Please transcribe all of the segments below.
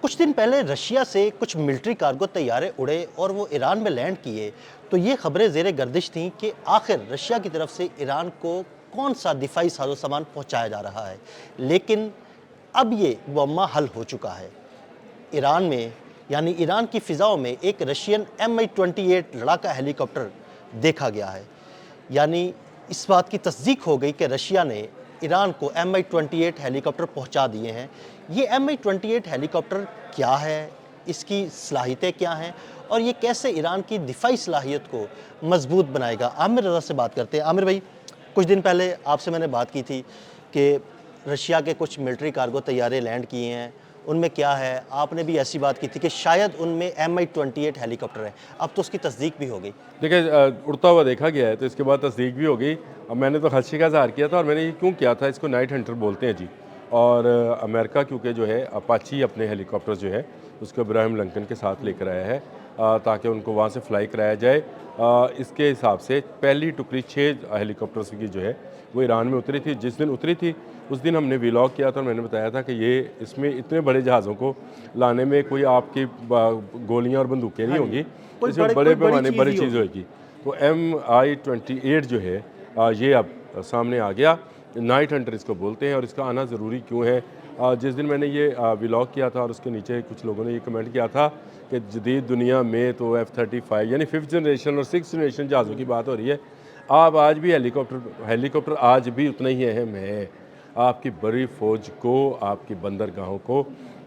कुछ दिन पहले रशिया से कुछ मिलिट्री कार्गो तैयारे उड़े और वो ईरान में लैंड किए, तो ये खबरें ज़ेरे गर्दिश थीं कि आखिर रशिया की तरफ से ईरान को कौन सा दिफाई साजो सामान पहुंचाया जा रहा है। लेकिन अब ये मुअम्मा हल हो चुका है। ईरान में यानी ईरान की फ़िज़ाओं में एक रशियन Mi-28 लड़ाका हेलीकॉप्टर देखा गया है। यानी इस बात की तस्दीक हो गई कि रशिया ने ईरान को Mi-28 हेलीकॉप्टर पहुंचा दिए हैं। ये Mi-28 हेलीकॉप्टर क्या है, इसकी सलाहियतें क्या हैं और ये कैसे ईरान की दिफाई सलाहियत को मजबूत बनाएगा। आमिर रज़ा से बात करते हैं। आमिर भाई, कुछ दिन पहले आपसे मैंने बात की थी कि रशिया के कुछ मिलिट्री कार्गो तैयारे लैंड किए हैं, उनमें क्या है, आपने भी ऐसी बात की थी कि शायद उनमें Mi-28 हेलीकॉप्टर है। अब तो उसकी तस्दीक भी हो गई। देखिए, उड़ता हुआ देखा गया है तो इसके बाद तस्दीक भी हो गई। अब मैंने तो खदशे का इज़हार किया था और मैंने ये क्यों किया था, इसको नाइट हंटर बोलते हैं जी। और अमेरिका क्योंकि जो है अपाची अपने हेलीकॉप्टर जो है उसको इब्राहिम लिंकन के साथ लेकर आया है ताकि उनको वहाँ से फ्लाई कराया जाए। इसके हिसाब से पहली टुकड़ी 6 हेलीकॉप्टर्स की जो है वो ईरान में उतरी थी। जिस दिन उतरी थी उस दिन हमने व्लॉग किया था और मैंने बताया था कि ये इसमें इतने बड़े जहाज़ों को लाने में कोई आपकी गोलियाँ और बंदूकें नहीं होंगी, इसमें बड़े पैमाने बड़ी चीज़ होगी। तो Mi-28 जो है ये अब सामने आ गया। नाइट हंटर इसको बोलते हैं और इसका आना ज़रूरी क्यों है। जिस दिन मैंने ये व्लॉग किया था और उसके नीचे कुछ लोगों ने ये कमेंट किया था कि जदीद दुनिया में तो F-35 यानी 5th जनरेशन और 6th जनरेशन जहाज़ों की बात हो रही है। आप आज भी हेलीकॉप्टर आज भी उतना ही अहम है। आपकी बड़ी फ़ौज को, आपकी बंदरगाहों को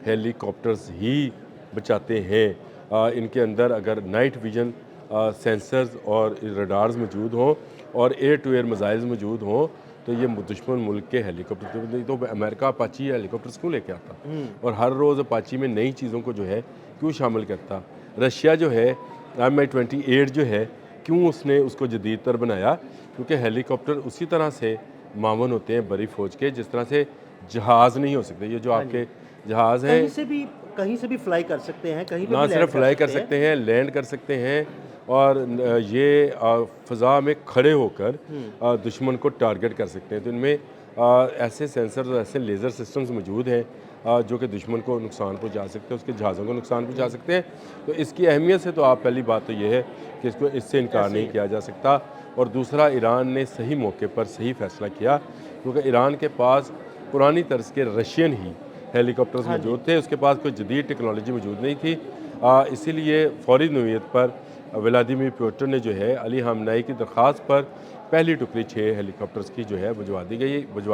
हेलीकॉप्टर्स ही बचाते हैं। इनके अंदर अगर नाइट विजन सेंसर्स और रडार्स मौजूद हों और एयर टू एयर मिसाइल्स मौजूद हों तो ये दुश्मन मुल्क के हेलीकॉप्टर तो अमेरिका अपाची हेलीकॉप्टर्स क्यों लेके आता और हर रोज़ अपाची में नई चीज़ों को जो है क्यों शामिल करता। रशिया जो है Mi-28 जो है क्यों उसने उसको जदीद तर बनाया, क्योंकि हेलीकॉप्टर उसी तरह से मावन होते हैं बड़ी फ़ौज के जिस तरह से जहाज़ नहीं हो सकते। ये जो आपके जहाज़ हैं कहीं से भी फ्लाई कर सकते हैं, कहीं पे ना भी लैंड सिर्फ फ्लाई कर सकते हैं, लैंड कर सकते हैं और ये फ़ज़ा में खड़े होकर दुश्मन को टारगेट कर सकते हैं। तो इनमें ऐसे सेंसर और ऐसे लेज़र सिस्टम्स मौजूद हैं जो कि दुश्मन को नुकसान पहुंचा सकते हैं, उसके जहाज़ों को नुकसान पहुंचा सकते हैं। तो इसकी अहमियत से तो आप पहली बात तो ये है कि इसको इससे इनकार नहीं किया जा सकता। और दूसरा, ईरान ने सही मौके पर सही फ़ैसला किया क्योंकि ईरान के पास पुरानी तर्ज के रशियन ही हेलीकॉप्टर्स मौजूद थे, उसके पास कोई जदीद टेक्नोलॉजी मौजूद नहीं थी। इसीलिए फौरी नौयत पर व्लादिमीर पुतिन ने जो है अली ख़ामेनी की दरख्वास्त पर पहली टुकड़ी 6 हेलीकॉप्टर्स की जो है भिजवा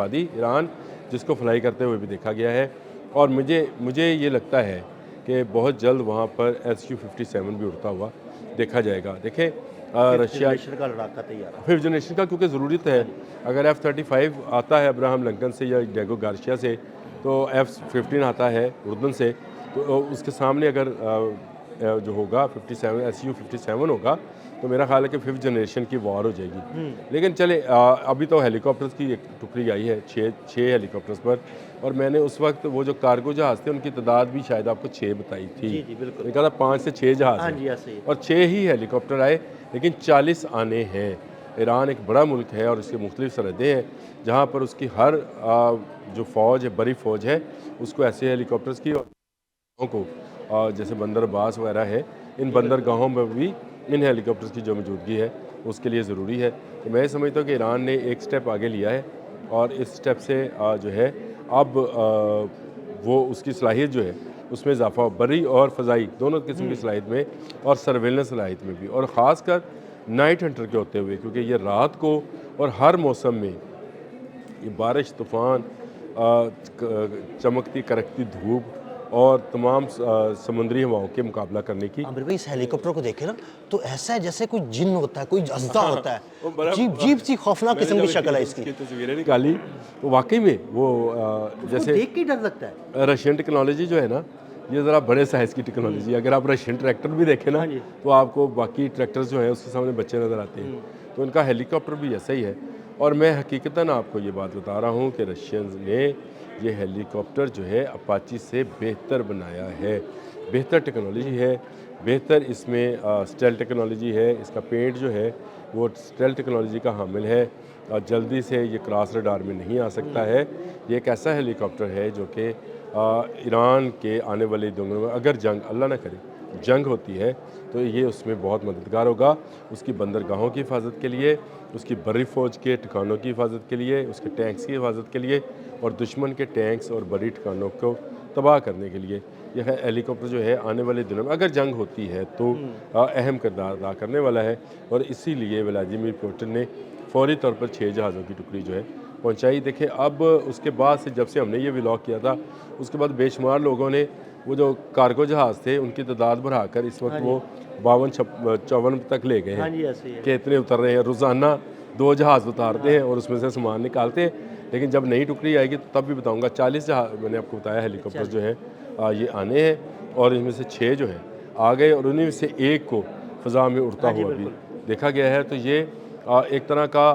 दी ईरान, जिसको फ्लाई करते हुए भी देखा गया है। और मुझे ये लगता है कि बहुत जल्द वहाँ पर Su-57 भी उड़ता हुआ देखा जाएगा। देखें, रशिया का लड़ाका तैयार है। 5th जनरेशन का क्योंकि ज़रूरत है। अगर F-35 आता है अब्राहम लिंकन से या डिएगो गार्सिया से, तो F-15 आता है उर्दन से, तो उसके सामने अगर जो होगा 57 Su-57 होगा तो मेरा ख्याल है कि 5th जनरेशन की वॉर हो जाएगी। लेकिन चले, अभी तो हेलीकॉप्टर्स की एक टुकड़ी आई है 6 हेलीकॉप्टर्स पर, और मैंने उस वक्त वो जो कार्गो जहाज़ थे उनकी तादाद भी शायद आपको 6 बताई थी। जी बिल्कुल। मैंने कहा था 5 से 6 जहाज़ हैं और 6 ही हेलीकॉप्टर आए, लेकिन 40 आने हैं। ईरान एक बड़ा मुल्क है और इसकी मुख्तलिफ सरहदें हैं जहाँ पर उसकी हर जो फ़ौज है, बड़ी फ़ौज है, उसको ऐसे हेलीकॉप्टर्स की को जैसे बंदर अब्बास वगैरह है, इन बंदरगाहों में भी इन हेलीकॉप्टर्स की जो मौजूदगी है उसके लिए ज़रूरी है। तो मैं समझता हूँ कि ईरान ने एक स्टेप आगे लिया है और इस स्टेप से जो है अब वो उसकी सलाहियत जो है उसमें इजाफा बरी और फ़ज़ाई दोनों किस्म की सलाहियत में और सर्वेलेंस सलाहियत में भी, और ख़ासकर नाइट हंटर के होते हुए, क्योंकि ये रात को और हर मौसम में ये बारिश, तूफ़ान, चमकती करकती धूप और तमाम समुद्री हवाओं के मुकाबला करने की। आमिर भाई, इस हेलीकॉप्टर को देखे ना तो ऐसा है जैसे कोई जिन्न होता है, कोई अज़्दा होता है। अजीब सी खौफनाक किस्म की शक्ल है इसकी। तस्वीरें निकाली तो वाकई में वो जैसे देख के डर लगता है। रशियन टेक्नोलॉजी जो है ना, ये ज़रा बड़े साइज़ की टेक्नोलॉजी है। अगर आप रशियन ट्रैक्टर भी देखें ना तो आपको बाकी ट्रैक्टर्स जो हैं उसके सामने बच्चे नज़र आते हैं, तो इनका हेलीकॉप्टर भी ऐसा ही है। और मैं हकीकतन आपको ये बात बता रहा हूँ कि रशियंस ने ये हेलीकॉप्टर जो है अपाची से बेहतर बनाया है, बेहतर टेक्नोलॉजी है, बेहतर इसमें स्टेल टेक्नोलॉजी है। इसका पेंट जो है वो स्टेल टेक्नोलॉजी का हामिल है और जल्दी से ये क्रॉस रडार में नहीं आ सकता है। ये एक ऐसा हेलीकॉप्टर है जो कि ईरान के आने वाले दिनों में अगर जंग, अल्लाह ना करे, जंग होती है तो ये उसमें बहुत मददगार होगा, उसकी बंदरगाहों की हिफाजत के लिए, उसकी बड़ी फ़ौज के ठिकानों की हिफाजत के लिए, उसके टैंक्स की हिफाजत के लिए और दुश्मन के टैंक्स और बड़ी ठिकानों को तबाह करने के लिए यह हेलीकॉप्टर जो है आने वाले दिनों में अगर जंग होती है तो अहम किरदार अदा करने वाला है। और इसीलिए व्लादिमीर पुतिन ने फौरी तौर पर 6 जहाज़ों की टुकड़ी जो है पहुंचाई। देखिए अब उसके बाद से जब से हमने ये व्लॉग किया था उसके बाद बेशुमार लोगों ने वो जो कार्गो जहाज़ थे उनकी तादाद बढ़ाकर इस वक्त वो 52-54 तक ले गए हाँ हैं जी, ऐसे ही है। कि इतने उतर रहे हैं। रोज़ाना 2 जहाज़ उतारते हैं और उसमें से सामान निकालते हैं। लेकिन जब नई टुकड़ी आएगी तो तब भी बताऊंगा। 40 जहाज़ मैंने आपको बताया हेलीकॉप्टर जो है ये आने हैं और इनमें से 6 जो हैं आ गए और उन्हीं में से एक को फ़ज़ा में उड़ता हुआ भी देखा गया है। तो ये एक तरह का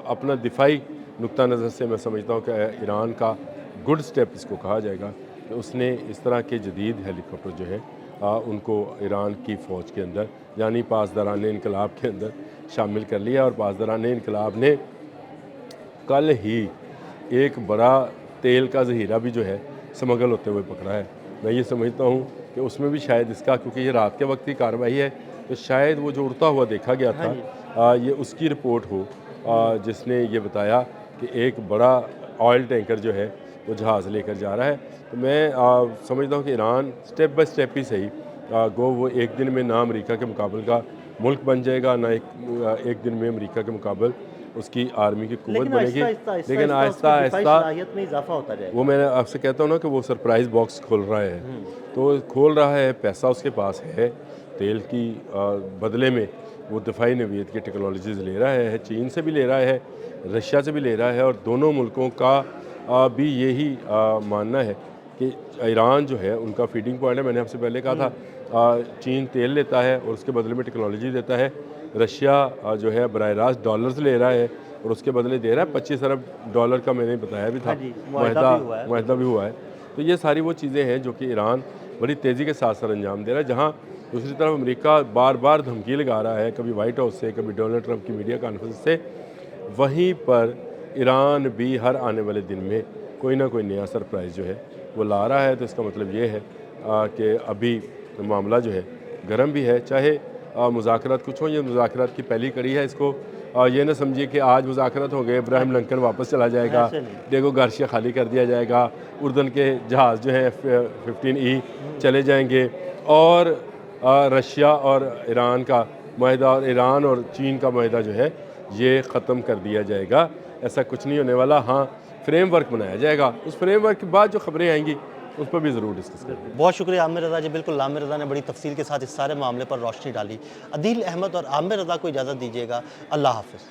अपना दिफाई नुक्ता नज़र से मैं समझता हूँ कि ईरान का गुड स्टेप इसको कहा जाएगा कि उसने इस तरह के जदीद हेलीकॉप्टर जो है उनको ईरान की फ़ौज के अंदर यानी पासदारान इनकलाब के अंदर शामिल कर लिया। और पासदारान इनकलाब ने कल ही एक बड़ा तेल का ज़हीरा भी जो है स्मगल होते हुए पकड़ा है। मैं ये समझता हूँ कि उसमें भी शायद इसका, क्योंकि ये रात के वक्त की कार्रवाई है, तो शायद वो जो उड़ता हुआ देखा गया था ये उसकी रिपोर्ट हो जिसने ये बताया कि एक बड़ा ऑयल टैंकर जो है वो जहाज़ लेकर जा रहा है। तो मैं समझता हूँ कि ईरान स्टेप बाय स्टेप ही सही गो वो एक दिन में ना अमेरिका के मुकाबले का मुल्क बन जाएगा, ना एक दिन में अमेरिका के मुकाबले उसकी आर्मी की कुव्वत बनेगी। लेकिन आहिस्ता आहिस्ता में इजाफा होता जाएगा। वो मैं आपसे कहता हूँ ना कि वो सरप्राइज़ बॉक्स खोल रहा है, तो खोल रहा है, पैसा उसके पास है, तेल की बदले में वो दिफाई नवीयत की टेक्नोलॉजीज़ ले रहा है, चीन से भी ले रहा है, रशिया से भी ले रहा है। और दोनों मुल्कों का भी यही मानना है कि ईरान जो है उनका फीडिंग पॉइंट है। मैंने आपसे पहले कहा था चीन तेल लेता है और उसके बदले में टेक्नोलॉजी देता है। रशिया जो है बराह रास्त डॉलर्स ले रहा है और उसके बदले दे रहा है। 25 अरब डॉलर का मैंने बताया भी था, मुआहदा भी हुआ है। तो ये सारी वो चीज़ें हैं जो कि ईरान बड़ी तेज़ी के साथ सर अंजाम दे रहा है। जहाँ दूसरी तरफ अमेरिका बार बार धमकी लगा रहा है, कभी वाइट हाउस से, कभी डोनाल्ड ट्रंप की मीडिया कॉन्फ्रेंस से, वहीं पर ईरान भी हर आने वाले दिन में कोई ना कोई नया सरप्राइज़ जो है वो ला रहा है। तो इसका मतलब ये है कि अभी मामला जो है गर्म भी है। चाहे मुज़ाकरात कुछ हो, ये मुज़ाकरात की पहली कड़ी है। इसको ये ना समझिए कि आज मुज़ाकरात हो गए, इब्राहिम लिंकन वापस चला जाएगा, डिएगो गार्सिया खाली कर दिया जाएगा, उर्दन के जहाज़ जो हैं F-15E चले जाएंगे और रशिया और ईरान का माहिदा और ईरान और चीन का माहिदा जो है ये ख़त्म कर दिया जाएगा। ऐसा कुछ नहीं होने वाला। हाँ, फ्रेमवर्क बनाया जाएगा, उस फ्रेमवर्क के बाद जो खबरें आएंगी उस पर भी ज़रूर डिस्कस करेंगे। बहुत शुक्रिया आमिर रज़ा जी। बिल्कुल आमिर रज़ा ने बड़ी तफसील के साथ इस सारे मामले पर रोशनी डाली। अदील अहमद और आमिर रज़ा को इजाज़त दीजिएगा। अल्लाह हाफ़िज़।